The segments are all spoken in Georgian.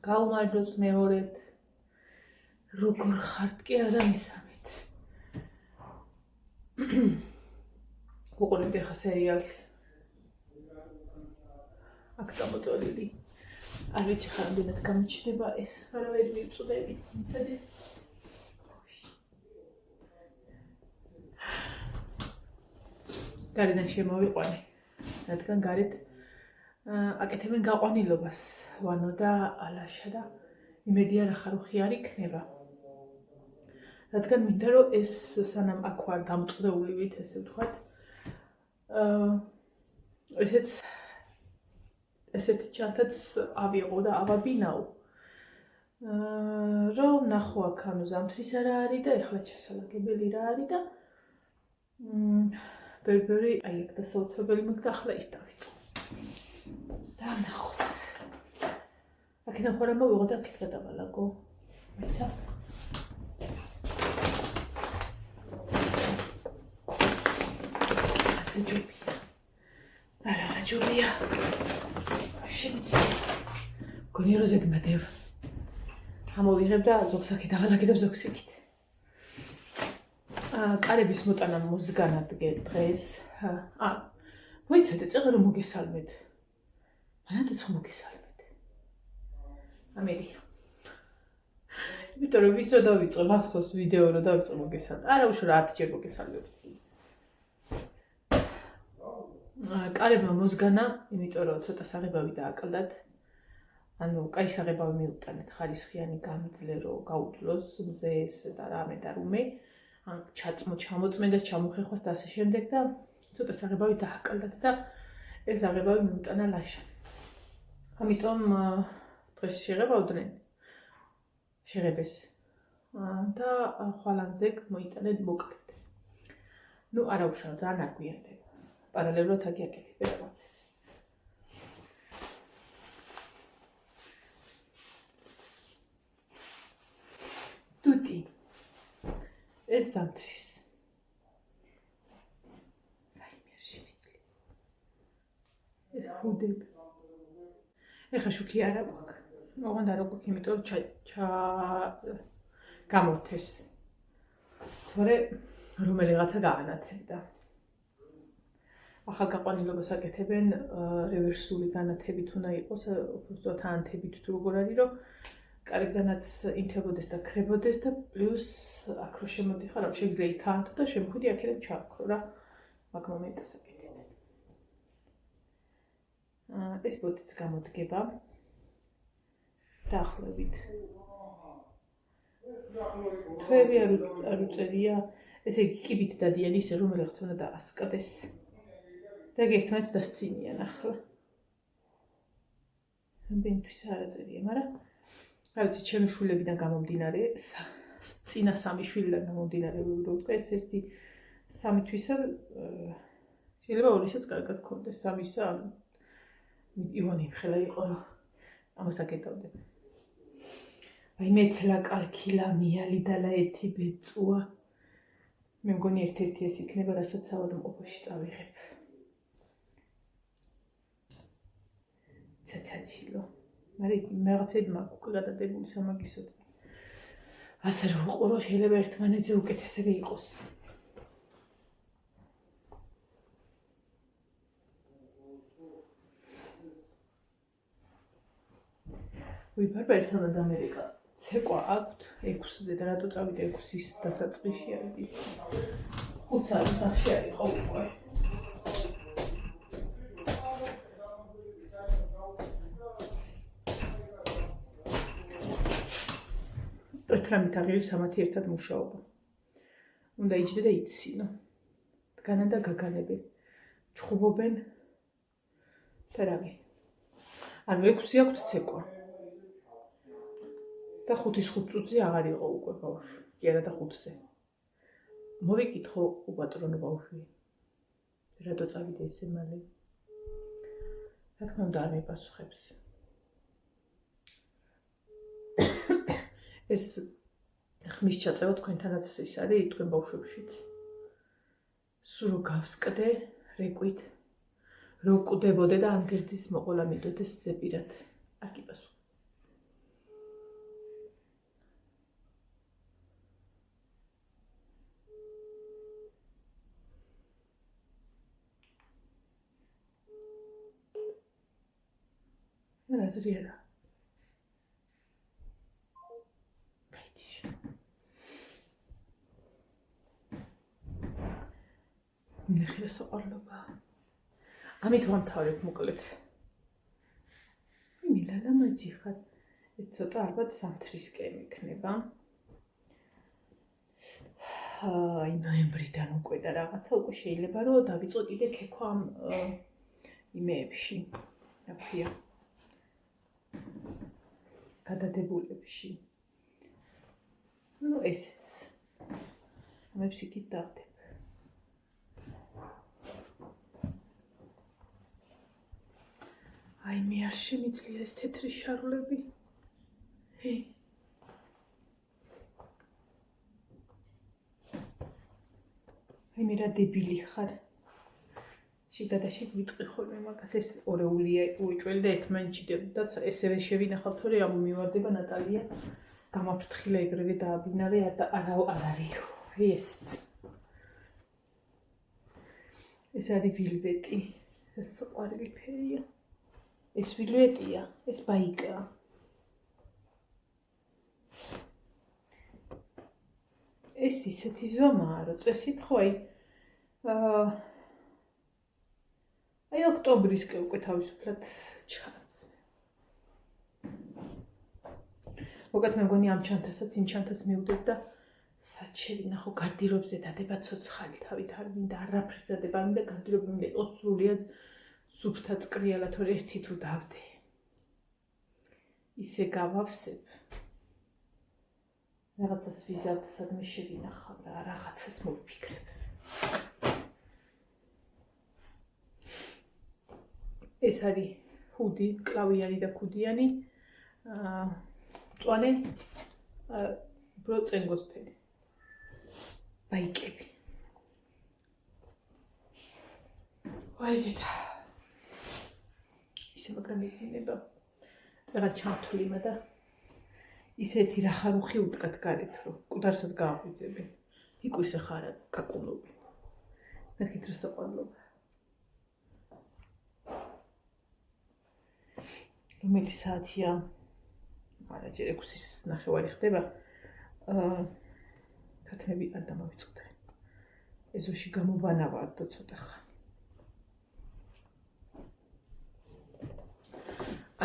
გაუმარჯოს მეორედ. როგორ ხართ კი არა მესამედ. უყურებთ ახლა სერიალს. აქ გამოწვეული. არ ვიცი ხარ რამდენად გამოჩნდება ეს, მაგრამ ვერ მივწოდები. მიცადე. გარედან შემოვიყვანე. რადგან გარეთ აკეთებენ გაყვანილობას ვანო და ალაშა და იმედია რახარუხი არ იქნება. რადგან მინდა რომ ეს სანამ აქ ვარ დამწყდეულივით, ესე ვთქვათ, ესეთ ჩათაც ავიღო და ავაბინაო. რომ ნახო აქ ანუ ზამთრის არა არის და ეხლა ჩასალაგებელი რა არის და ბევრი აი აქ დასაუთრებელი მაქვს და ახლა ის დავიწყო. და ნახოთ. აქედან ხარ მოვიღო და აქ გადავალაგო. მეცა ასე ჯობია. არა ჯობია. შემიძლია. გონი რომ ზედმეტევ. გამოვიღებ და ზოგს აქ დავალაგე და ზოგს იქით. კარების მოტანა მოსგანადგე დღეს. მოიცადე წეღა რომ მოგესალმეთ. მანამდეც ხომ მოგესალმეთ. ამერია. იმიტომ რომ ვისო დავიწყე მახსოვს ვიდეო რომ დავიწყე მოგესალმეთ. არა უშუალოდ 10 ჯერ მოგესალმებით. კარებმა მოსგანა, იმიტომ რომ ცოტა საღებავი დააკლდათ. ანუ კაი საღებავი მიუტანეთ, ხარისხიანი გამძლე რომ გაუძლოს მზეს და რამე და რუმე. ჩამოწმენდას ჩამოხეხვას და ასე შემდეგ და ცოტა საღებავი დააკლდათ და ეს საღებავი მიუტანა ლაშა. ამიტომ დღეს შეღებავდნენ შეღებეს და ხვალანზე მოიტანეთ მოკლედ. ნუ არა უშავ ძალიან არ გვიანდება. პარალელურად აგიაკეთებ რაღაც. ტუტი ეს ზამთრის. აი მე შევიწლი. ეს ხუდები. ეხა შუქი არა გვაქვს. ოღონდ არ გვაქვს, იმიტომ გამორთეს. თორე რომელიღაცა გაანათებდა. ახალ გაყვანილობას აკეთებენ რევერსული განათებით უნდა იყოს, უბრალოდ ანთებით თუ როგორ არის, რომ კარგანაც ინთებოდეს და ქრებოდეს და პლუს აქ რო შემოდიხარ, რა შეგვიძლია იქ ანთო და შემოხვიდი აქედან ჩავქრო რა. მაგ მომენტს აკეთებენ. ეს ბოტიც გამოდგება. დაახლოებით. თვეები არ უწერია, ესე იგი კიბით დადიან ისე რომელიღაც უნდა დაასკდეს. და ერთმანეთს დასცინიან ახლა. რამდენთვის არ აწერია, მაგრამ რა ვიცი, ჩემი შვილებიდან გამომდინარე, წინა სამი შვილიდან გამომდინარე, რომ ვთქვა, ეს ერთი 3 თვისა შეიძლება 2-საც კარგად გქონდეს, 3-ისა ივანი ხელა იყო, ამას აკეთებდნენ. აი მეცლა კალქილა მიალი დალა ეთი ბეწუა. მე მგონი ერთ-ერთი ეს იქნება, რასაც საავადმყოფოში წავიღებ. ცაცაცილო. მაგრამ რაღაცები მაქვს უკვე გადადებული სამაგისოდ. ასე რომ უყურო შეიძლება ერთმანეთზე უკეთესები იყოს. ვიბარბერსონად ამერიკა. ცეკვა აქვთ 6-ზე და რატო წავიდე 6-ის დასაწყისში არ ვიცი. 5 საათის სახში არ იყო უკვე. ერთ რამით აღიარებს სამათი ერთად მუშაობა. უნდა იჯდე და იცინო. დგანა და გაგანები. ჩხუბობენ და რამე. ანუ 6 აქვთ ცეკვა. და 5-ის 5 წუთზე აღარ იყო უკვე ბავშვი. კი არა და 5-ზე. მოვიკითხო უპატრონო ბავშვი. რატო წავიდე ესე მალე? რა თქმა უნდა არ მიპასუხებს. ეს ხმის ჩაწევა თქვენთანაც ის არის თქვენ ბავშვებშიც. სულ რო გავსკდე რეკვით, რო კვდებოდე და ანდერძის მოყოლა მიდოდეს ზეპირად. არ გიპასუხებ. აზრი არა. ნახე რა საყვარლობა. ამით ვამთავრებ მოკლედ. მილა მაძიხარ. ეს ცოტა ალბათ სამთრისკენ იქნება. აი ნოემბრიდან უკვე და რაღაცა უკვე შეიძლება რომ დავიწყო კიდე ქექვა ამ იმეებში. რა ქვია? გადადებულებში. ну ესეც. ამებს იქით დავდებ. აი მე არ შემიძლია ეს თეთრი შარლები. აი მე რა დებილი ხარ. შიგადაშიგ ვიტყვი ხოლმე მაგას ეს ორეულია უიჭველი და ერთმანეთში და ესევე შევინახავთ რომ ამ მივარდება ნატალია გამაფრთხილა ეგრევე დააბინავე არ არისო. აი ესეც. ეს არის ვილვეტი. ეს საყვარელი ფერია. ეს ვილვეტია, ეს ბაიკაა. ეს ისეთი ზომაა, რომ წესით ხო აი ოქტომბრისკენ უკვე თავისუფლად ჩანს. მოგეთ მე მგონი ამ ჩანთასაც იმ ჩანთას მივდებ და სად შევინახო გარდირობზე დადება ცოცხალი თავით არ მინდა არაფერს დადება არ მინდა გარდირობი მინდა იყოს სრულიად სუფთა წკრიალა თორე ერთი თუ დავდე. ისე გავავსებ. რაღაცას ვიზავ და სადმე შევინახავ რა რაღაცას მოვიფიქრებ. ეს არის ჰუდი, კლავიანი და ქუდიანი. მწვანე უფრო წენგოსფერი. ბაიკები. ვაი დედა. ისე მაგრამ ეძინება. წერა ჩამთვლიმა და ისეთი რა ხარუხი უტკად გარეთ რომ კუდარსაც გააღვიძები. იკვისე ხარა კაკუნობი. ნახეთ რა საყვარლობა. რომელი საათია? არა ჯერ 6-ის ნახევარი ხდება. ქათმები არ დამოვიწყდა. ეზოში გამოვანავარდო ცოტა ხანი.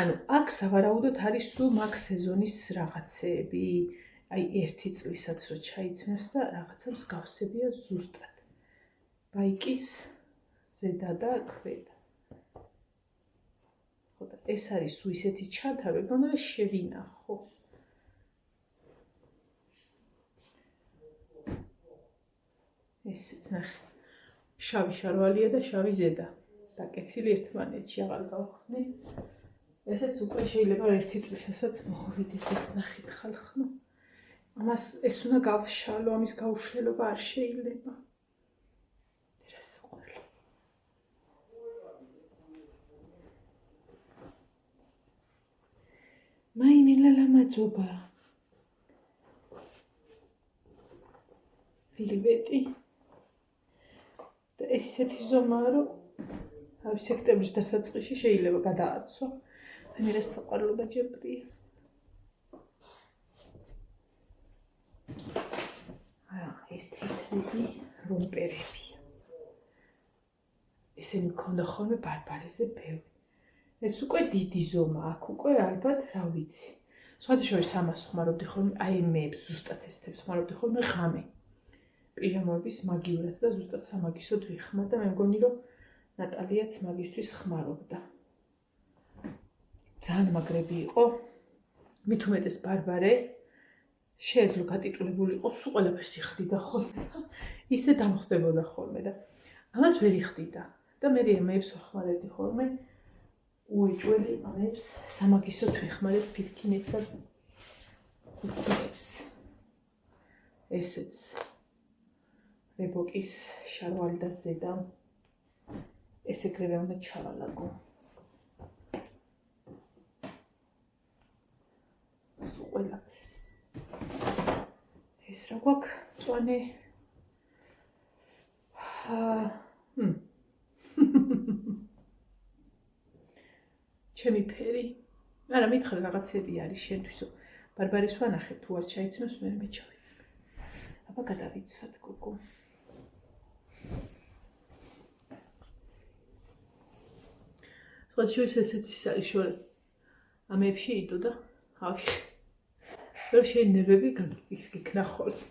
ანუ აქ სავარაუდოდ არის სულ მაგ სეზონის რაღაცეები, აი ერთი წლისაც რო ჩაიცმევს და რაღაცა მსგავსებია ზუსტად. ბაიკის ზედა და ქვედა. ხო და ეს არის სულ ისეთი ჩანთა, რომ გონდა შევინახო. ესეც ნახე. შავი შარვალია და შავი ზედა. დაკეცილი ერთმანეთში აღარ გავხსნი. ესეც უკვე შეიძლება ერთი წლისასაც მოვიდეს ეს ნახით ხალხო. ამას ეს უნდა გავშალო, ამის გაუშლელობა არ შეიძლება. რა საყვარელი. მაიმელა ლამაძობა. ვილვეტი. და ეს ისეთი ზომაა, რომ ავი სექტემბრის დასაწყისში შეიძლება გადააცვა. მე რა საყვარლობა ჯებრია. ეს თეთრი რომპერებია. ესენი მქონდა ხოლმე ბარბარეზე ბევრი. ეს უკვე დიდი ზომა, აქ უკვე ალბათ რა ვიცი. სხვათა შორის ამას ხმარობდი ხოლმე, აი მეებს ზუსტად ესეთებს ხმარობდი ხოლმე ღამე. პიჟამოების მაგივრად და ზუსტად სამაგისოდ ვიხმარ და მე მგონი რომ ნატალიაც მაგისთვის ხმარობდა. ძალიან მაგრები იყო. მით უმეტეს ბარბარე შეეძლო გატიტულებული იყო, სულ ყველაფერს იხდიდა ხოლმე და ისე დამხვდებოდა ხოლმე და ამას ვერ იხდიდა და მე ემეებს ვახმარებდი ხოლმე უეჭველი ამებს სამაგისოდ ვიხმარებ ფიქთინებს და ფიქთინებს. ესეც რებოკის შარვალი და ზედა ეს ეგრევე უნდა ჩავალაგო. ყველაფერი. ეს რა გვაქვს მწვანე. ჩემი ფერი არა მითხრა რაღაცები არის შენთვის ბარბარის ვანახებ თუ არ ჩაიცმევს მე მეჩავიცმე აბა გადავიცვათ გოგო სხვაჩუის ესეც ის არის შორე ამებში იდო და ავი რომ შენ ნერვები ის გიქნა ხოლმე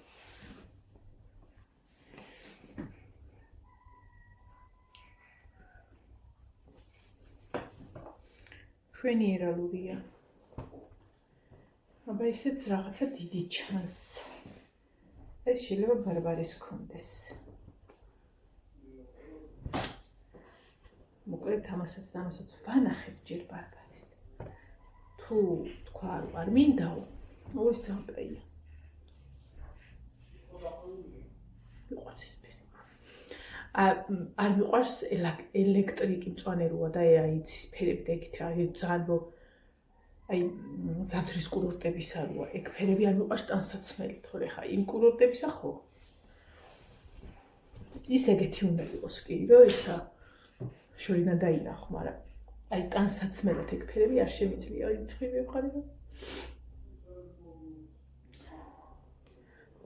ჩვენი ერალურია. აბა ისეც რაღაცა დიდი ჩანს. ეს შეიძლება ბარბარის კონდეს. მოკლედ ამასაც ვანახებ ჯერ ბარბარის. თუ თქვა არ მინდაო, ოს ძამპეია. მიყვარს ეს ფერი. არ მიყვარს ელექტრიკი მწვანე როა და აი იცის ფერები და ეგეთ რა ძალიან რო აი ზამთრის კურორტების აროა ეგ ფერები არ მიყვარს ტანსაცმელი თორე ხა იმ კურორტებისა ხო ის ეგეთი უნდა იყოს კი რომ ისა შორიდან დაინახო მაგრამ აი ტანსაცმელად ეგ ფერები არ შემიძლია აი თქვი ვიყარი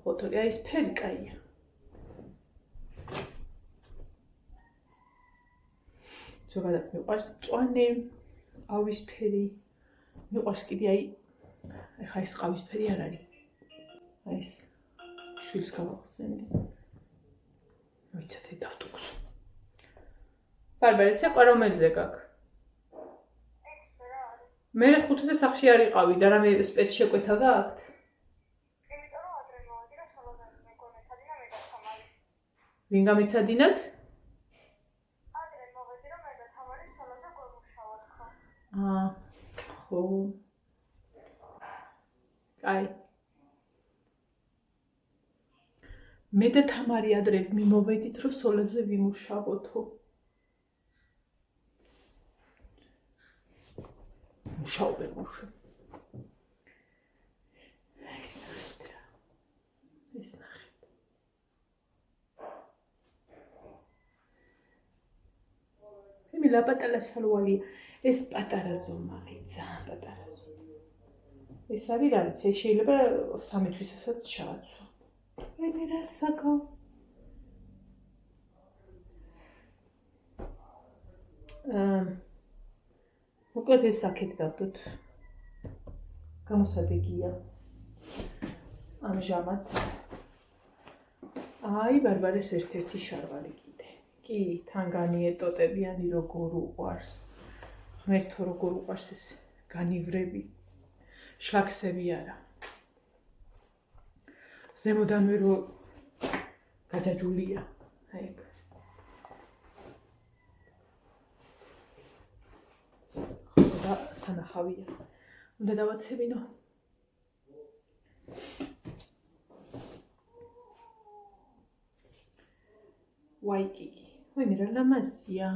ხო თორე აი ეს ფერი კაია ზოგადად მიყვარს მწვანე, ყავისფერი, მიყვარს კიდე აი ეხა ეს ყავისფერი არ არის. აი ეს შვილს გავახსენდი. ვიცით დავტუქს. ბარბარიცე ყვა რომელზე გაქვს? მე 5-ზე სახში არ იყავი და რამე სპეც შეკვეთა გააქვთ? იმიტომ რომ ადრე მოვედი და სოლოდანი მეგონეთადი და მე გათამარი. ვინ გამიცადინათ? ხო. აი. მე და თამარი ადრე მიმოვედით რომ სოლოზე ვიმუშავოთო. მუშაობენ მუშა. ეს ნახეთ რა. ეს ნახეთ. მე ლაპატალა სალვალი ეს პატარა ზომაა, ძალიან პატარა ზომა. ეს არის რა ვიცი, შეიძლება 3 თვისასაც ჩააცვა. მე რა საკავ? მოკლედ ეს აქეთ დავდოთ. გამოსადეგია. ამჟამად. აი ბარბარეს ერთ-ერთი შარვალი კიდე. კი, თან განიეტოტებიანი როგორ უყვარს. ღმერთო როგორ უყვარს ეს განივრები შლაქსები არა ზემოდანვე რო გაჯაჯულია აი და სანახავია უნდა დავაცებინო ვაიკიკი ვინი რა ლამაზია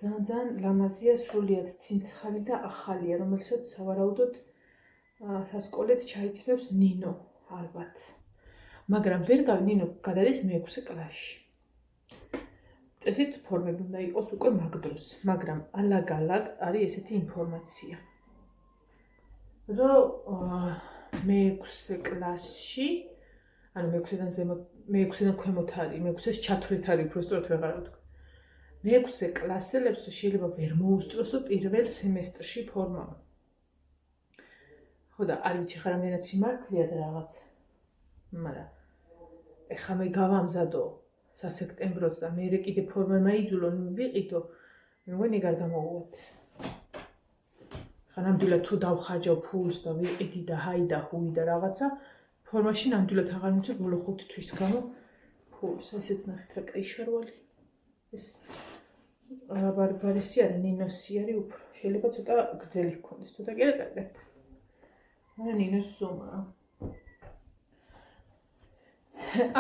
ძალიან ლამაზია სრულიად ცინცხალი და ახალია, რომელსაც სავარაუდოდ სასკოლეთ ჩაიცმევს ნინო, ალბათ. მაგრამ ვერ გავი ნინო გადადის მე-6 კლასში. წესით ფორმები უნდა იყოს უკვე მაგ დროს, მაგრამ ალაგ-ალაგ არის ესეთი ინფორმაცია. რომ მე-6 კლასში, ანუ მე-6-დან ზემოთ, მე-6-დან ქვემოთ არის, მე-6-ს ჩათვლით არის, უფრო სწორად ვეღარ ვთქვა. მე-6 კლასელებს შეიძლება ვერ მოუსწროსო პირველ სემესტრში ფორმა. ხო და არ ვიცი ხა რამდენად სიმართლეა და რაღაც. მაგრამ ეხა მე გავამზადო სასექტემბროდ და მე კიდე ფორმა მაიძულო ვიყიდო, მეგონი გარ გამოვუვათ. ხა ნამდვილად თუ დავხარჯავ ფულს და ვიყიდი და ჰაი და ჰუი და რაღაცა, ფორმაში ნამდვილად აღარ მიცემ ბოლო 5 თვის გამო ფულს. ესეც ნახეთ რა კაი შარვალი. ეს ბარბარისი არა ნინოსი არის უფრო შეიძლება ცოტა გრძელი ჰქონდეს ცოტა კი არა კარგად არა ნინოს ზომაა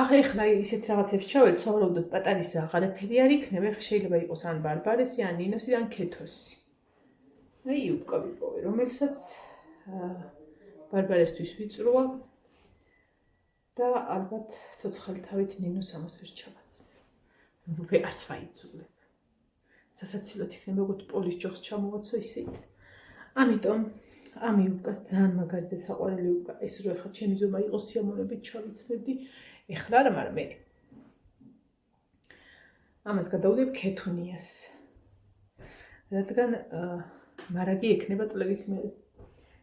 ახლა ისეთ რაღაცებს ჩავედი სავარაუდოდ პატარისი აღარაფერი არ იქნება ხა შეიძლება იყოს ან ბარბარისი ან ნინოსი ან ქეთოსი აი უკა ვიპოვე რომელსაც ბარბარესთვის ვიწროა და ალბათ ცოცხალი თავით ნინოს ამას ვერ ჩავაც ვეღარც ვაიძულებ სასაცილოდ იქნება, როგორც პოლის ჯოხს ჩამოვაცო ისე. ამიტომ ამი უკას ძალიან მაგარი და საყვარელი უკა ეს რო ეხლა ჩემი ზომა იყოს სიამოვნებით ჩავიცმევდი. ეხლა არა, მაგრამ მე ამას გადავდებ ქეთუნიას. რადგან მარაგი ექნება წლების მერე.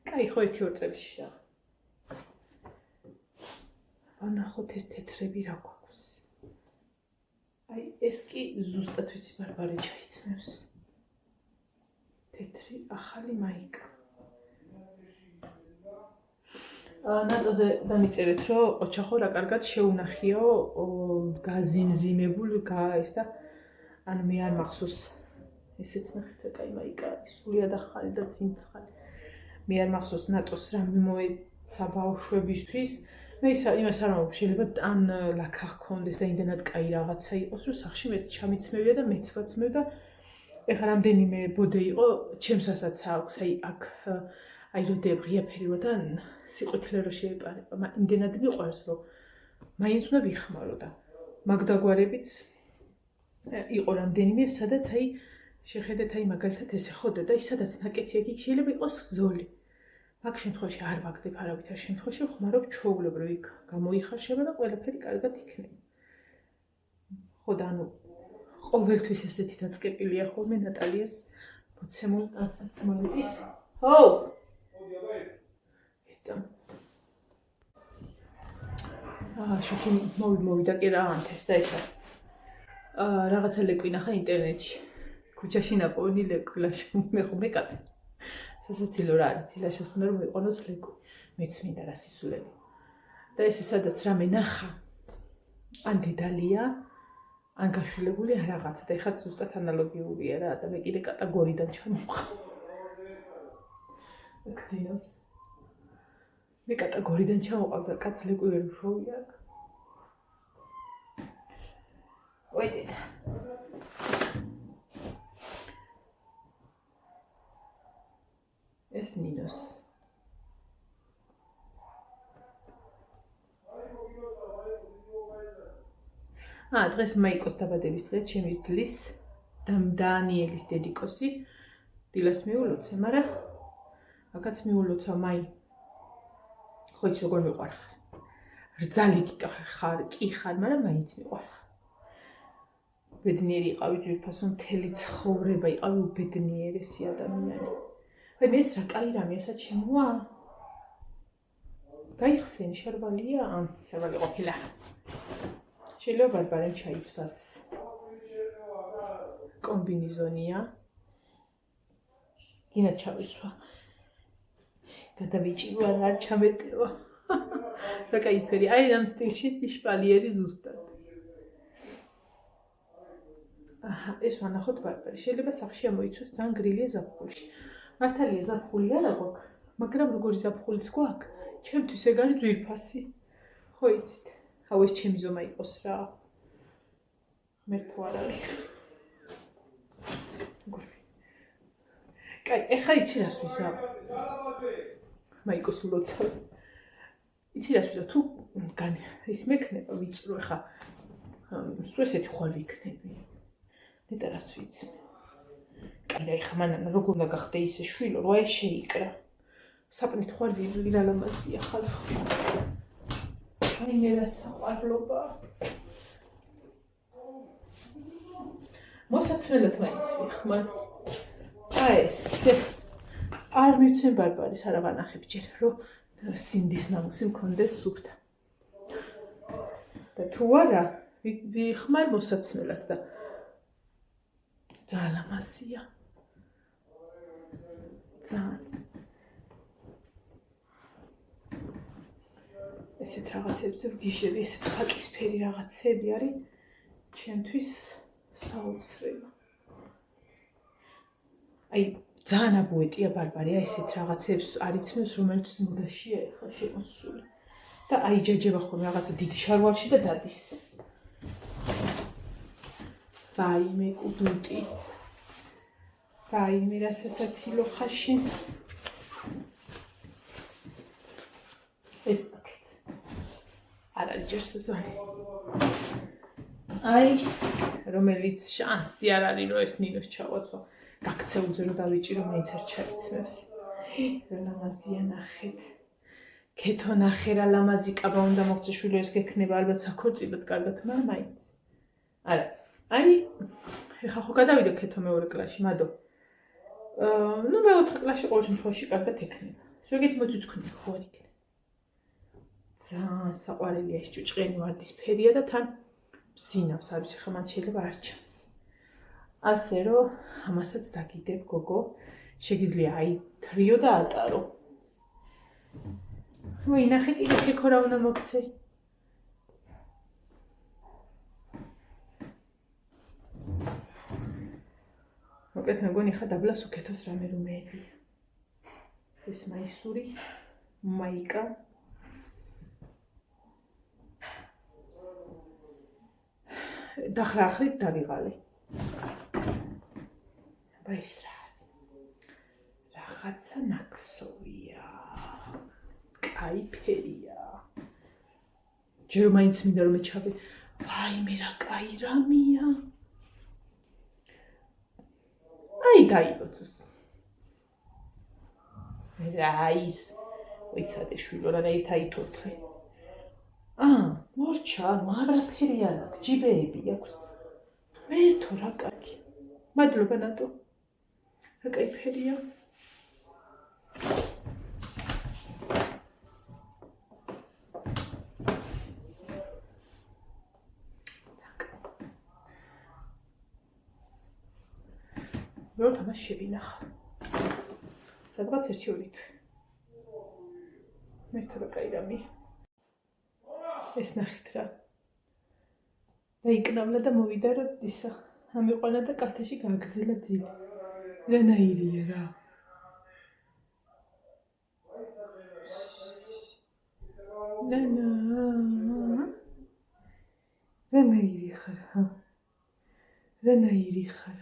კაი ხო 1-2 წელში რა. ანახოთ ეს თეთრები რა გვაქვს. აი ეს კი ზუსტად ვიცი ბარბარე ჩაიცნებს. თეთრი ახალი მაიკა. ნატოზე დამიწერეთ, რომ ოჩახო რა კარგად შეუნახიო გაზიმზიმებულ ეს და ან მე არ მახსოვს ესეც ნახეთ კაი მაიკა, სულიად ახალი და წინცხალი. მე არ მახსოვს ნატოს რამე მოეცა ბავშვებისთვის. მე იმას არ ვამბობ, შეიძლება ან ლაქა ჰქონდეს და იმდენად კაი რაღაცა იყოს, რომ სახში მეც ჩამიცმევია და მეც ვაცმევ და ეხლა რამდენიმე ბოდე იყო, ჩემსასაც აქვს, აი აქ აი რო დებრია ფერი და სიყვეთილე რო შეეპარება, იმდენად მიყვარს, რომ მაინც უნდა ვიხმარო და მაგდაგვარებიც იყო რამდენიმე, სადაც აი შეხედეთ აი მაგალითად ესე ხოდა და სადაც ნაკეთი აქ შეიძლება იყოს ზოლი. მაგ შემთხვევაში არ ვაგდებ არავითარ შემთხვევაში, ხმარობ ჩვეულებრივ იქ გამოიხარშება და ყველაფერი კარგად იქნება. ხო და ანუ ყოველთვის ესეთი დაწყებილია ხოლმე ნატალიას მოცემულ ტანსაცმელების. ხო! შოქი მოვიდა კი რა ანთეს და ეხლა რაღაცა ლეკვი ნახა ინტერნეტში. ქუჩაში ნაპოვნი ლეკვი მე ხომ მეკატე. სასაცილო რა არის, ილაშას უნდა რომ მიყვანოს ლეკვი. მეც მინდა რა სისულელი. და ესე სადაც რამე ნახა. ან დედალია, ან გაშულებული რაღაცა და ეხლა ზუსტად ანალოგიურია რა და მე კიდე კატეგორიიდან ჩამოვხარ. გძინავს. მე კატეგორიიდან ჩამოვყავ და კაც ლეკვი ვერ ვშოვია აქ. ვაიდეთ. ეს ნინოს. დღეს მაიკოს დაბადების დღე, ჩემი ძლის დანიელის დედიკოსი დილას მიულოცე, მაგრამ აქაც მიულოცა მაი. ხო იცი როგორ მიყვარ ხარ. რძალი კი ხარ, მაგრამ მაინც მიყვარ ხარ. ბედნიერი იყავი ძვირფასო მთელი ცხოვრება იყავი უბედნიერესი ადამიანი. აი მე ეს რა კაი რამე ესაც შემოვა? გაიხსენი შარვალია? შარვალი ყოფილა. შეიძლება ბარბარემ ჩაიცვას. კომბინიზონია. გინდა ჩავიცვა. გადავიჭირო არ ჩამეტევა. რა კაი ფერი. აი ამ სტილში შპალიერი ზუსტად. აჰა, ეს ვანახოთ ბარბარი. შეიძლება სახში ამოიცვას ძალიან გრილია ზაფხულში. მართალია ზაფხული არა გვაქვს, მაგრამ როგორი ზაფხულიც გვაქვს, ჩემთვის ეგ არის ძვირფასი. ხო იცით, ხაო ეს ჩემი ზომა იყოს რა. მე თუ არ არის. კაი, ეხლა იცი რას ვიზამ. მაიკოს ულოცავ. იცი რას ვიზამ, თუ ის მექნება ვიწრო ეხლა. სულ ესეთი ხვალ ვიქნები. დედა რას ვიცი. კაი, ეხლა მანანა როგორ უნდა გახდე ისე შვილო, რა შეიკრა. საპნით ხვალ ვირა ლამაზია ხალხი. აი მე რა საყვარლობა. მოსაცმელად მაინც ვიხმარ. აი ესე. არ მივცემ ბარბარის არა ვანახებ ჯერ, რომ სინდის ნამუსი მქონდეს სუფთა. და თუ არა, ვიხმარ მოსაცმელად და ძალიან ლამაზია. ძალიან. ესეთ რაღაცებზე ვგიშები, ესეთ ხაკისფერი რაღაცები არის ჩემთვის საოცრება. აი ძალიან აბუეტია ბარბარია ესეთ რაღაცებს არიცმევს, რომელიც მოდაშია ეხლა შემოსული. და აი ჯაჯება ხოლმე რაღაცა დიდ შარვალში და დადის. ვაიმე კუდუტი. ვაიმე რა სასაცილო ხაში. ეს არ არის ჯერ სეზონი. აი რომელიც შანსი არ არის რომ ეს ნინოს ჩავაცვა გაქცეულზე რომ დავიჭირო მეც არ ჩაიცმევს რა ლამაზია ნახეთ ქეთო ნახე რა ლამაზი კაბა უნდა მოგწე შვილო ეს გექნება ალბათ საქორწილოდ კარგად მაინც არა აი ეხა ხო გადავიდე ქეთო მეორე კლასში მადო ნუ მე-4 კლასში ყოველ შემთხვევაში კარგად ექნება ზოგიერთი მოწიწქნი ხო არ იქნება ძალიან საყვარელია ეს ჭუჭყენი ვარდისფერია და თან მზინავს არის ხა მან შეიძლება არ ჩანს ასე რომ ამასაც დაგიდებ გოგო შეგიძლია აი თრიო და ატარო ვინახე კიდე ქექო რა უნდა მოგცე მოკეთ მეგონი ხა დაბლას უკეთოს რამე რომეები ეს მაისური მაიკა დახრახლით დაგიღალე აბა ის რაღაცა ნაკსოვია კაი ფერია ჯერ მაინც მინდა რომ მეჩავე ვაიმე რა კაი რამია აი დაიბოცოს რა ის ვიცადე შვილო რა ითოთლე მორჩა მარაფერი არ აქვს ჯიბეები აქვს მერთო რა კარგი მადლობა ნატო რა კაი ფერია რო თამაში შევინახა სადღაც 1-2 თვე მერთო რა კაი რამე ეს ნახეთ რა დაიკნავლა და მოვიდა რა ისა ამიყვანა და კალთაში გააგრძელა ძილი რანაირია რა რანაირი ხარ რანაირი ხარ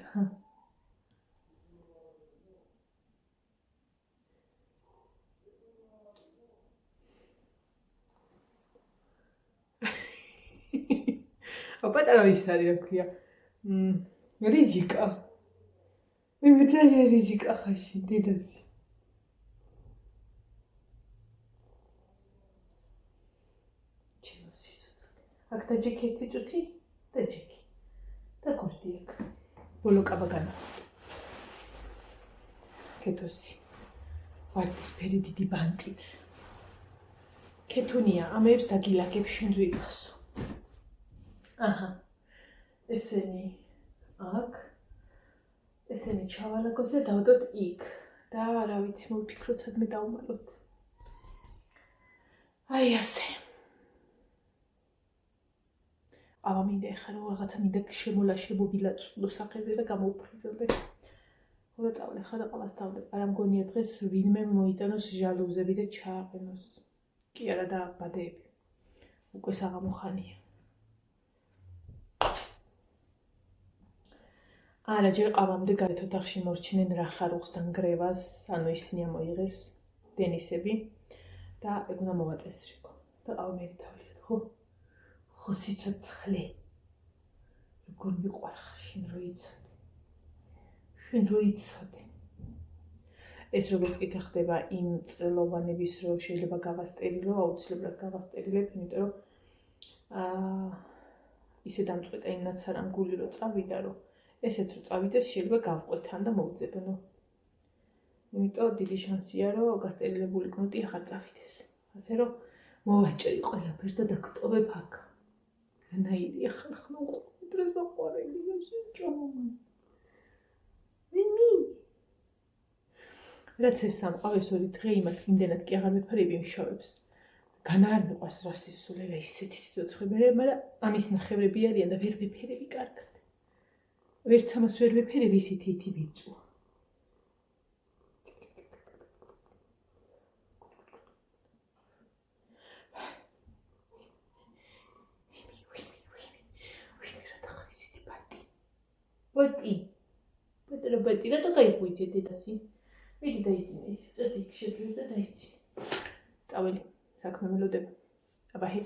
პატარა ის არის რა ქვია რიზიკა მე ძალიან რიზიკა ხარში დედაცი აქ და ჯეკეტი წუთი და ჯეკი და კორტი აქ ბოლო კაბა განახვდა ქეთოსი ვარდისფერი დიდი ბანტით ქეთუნია ამებს დაგილაგებ შენ ძვირფასო აჰა ესენი აქ ესენი ჩავალაგოს და დავდოთ იქ და რა ვიცი მოვიფიქროთ სადმე დავუმალოთ აი ასე აბა მინდა ეხლა რომ რაღაცა მინდა შემოლაშლებობილაწვდო სახეზე და გამოვფრიზელდე ხოდა წავლე ხა და ყავას დავდე არა მგონია დღეს ვინმე მოიტანოს ჟალუზები და ჩააყენოს კი არა და ბადეები უკვე საღამოხანია არა ჯერ ყავამდე გარეთ ოთახში მორჩნენ რა ხარუხს და ნგრევას ანუ ისინი მოიღეს დენისები და ეგ უნდა მოვაწესრიგო და ყავმერი დავლიოთ ხო ხო სიცოცხლე როგორ მიყვარხარ შენ რო იცოდე ეს როგორც კი გახდება იმ წლოვანების რო შეიძლება გავასტერილო აუცილებლად გავასტერილებ იმიტომ რომ ისე დამწყვეტა იმნაც არ ამ გული რო წავიდა რომ ესეც რო წავიდეს შეიძლება გავყვეთან და მოვძებნო იმიტომ დიდი შანსია რომ გასტერილებული კნუტი ახლა წავიდეს ასე რომ მოვაჭრი ყველაფერს და დაგტოვებ აქ რანაირია ხალხმა უყურეთ რა საყვარელია შეჭამოს რაც ეს სამყაროს ორი დღე იმათ იმდენად კი აღარ მეფარები მშოვებს განა არ მიყვარს რა სისულელე ისეთი სიცოცხლე მაგრამ ამის ნახევრები არიან და ვერ ვეფერები კარგად ვერც ამას ვერ ვეფერები ისეთი ითი ვიწვა ბატი რა გაიღვიძე დედასი მიდი დაიძინე ის წადი შეძლო და დაიცინე წაველი საქმე მელოდება აბა ჰე